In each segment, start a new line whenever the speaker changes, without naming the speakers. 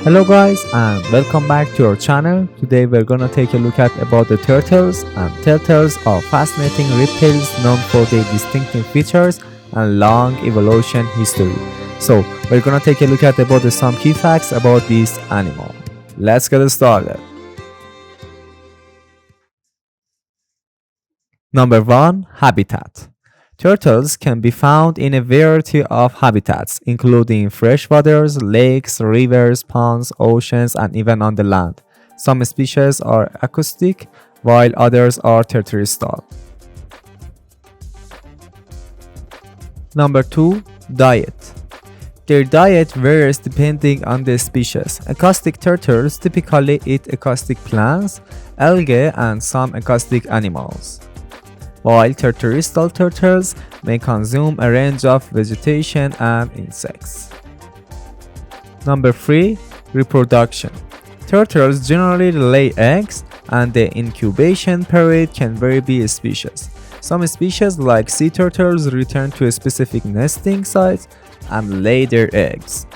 Hello guys and welcome back to our channel. Today we're gonna take a look at about the turtles, and turtles are fascinating reptiles known for their distinctive features and long evolution history. So we're gonna take a look at about some key facts about this animal. Let's get started. Number 1. Habitat. Turtles can be found in a variety of habitats, including freshwaters, lakes, rivers, ponds, oceans, and even on the land. Some species are acoustic, while others are terrestrial. Number 2. Diet. Their diet varies depending on the species. Acoustic turtles typically eat acoustic plants, algae, and some acoustic animals, while terrestrial turtles may consume a range of vegetation and insects. Number 3. Reproduction. Turtles generally lay eggs, and the incubation period can vary by species. Some species like sea turtles return to specific nesting sites and lay their eggs.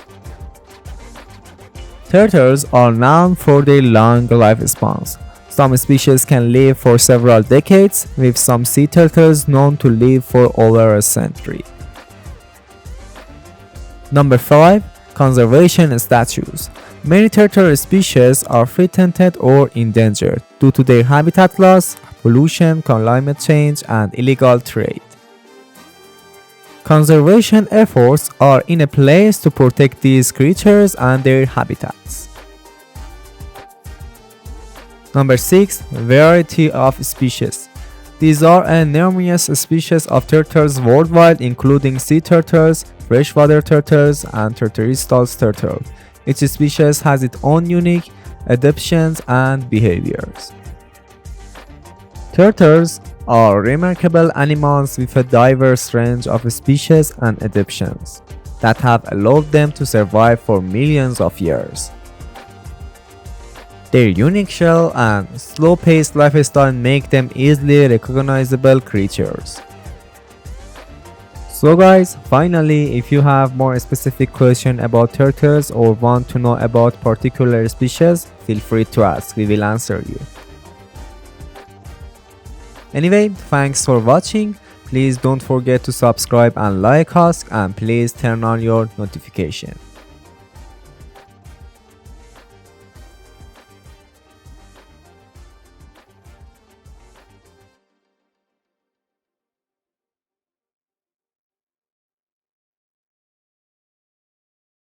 Turtles are known for their long lifespans. Some species can live for several decades, with some sea turtles known to live for over a century. Number 5. Conservation status. Many turtle species are threatened or endangered due to their habitat loss, pollution, climate change, and illegal trade. Conservation efforts are in place to protect these creatures and their habitats. Number 6. Variety of species. These are numerous species of turtles worldwide, including sea turtles, freshwater turtles, and terrestrial turtles. Each species has its own unique adaptations and behaviors. Turtles are remarkable animals with a diverse range of species and adaptations that have allowed them to survive for millions of years. Their unique shell and slow-paced lifestyle make them easily recognizable creatures. So guys, finally, if you have more specific question about turtles or want to know about particular species, feel free to ask, we will answer you. Anyway, thanks for watching. Please don't forget to subscribe and like us, and please turn on your notification.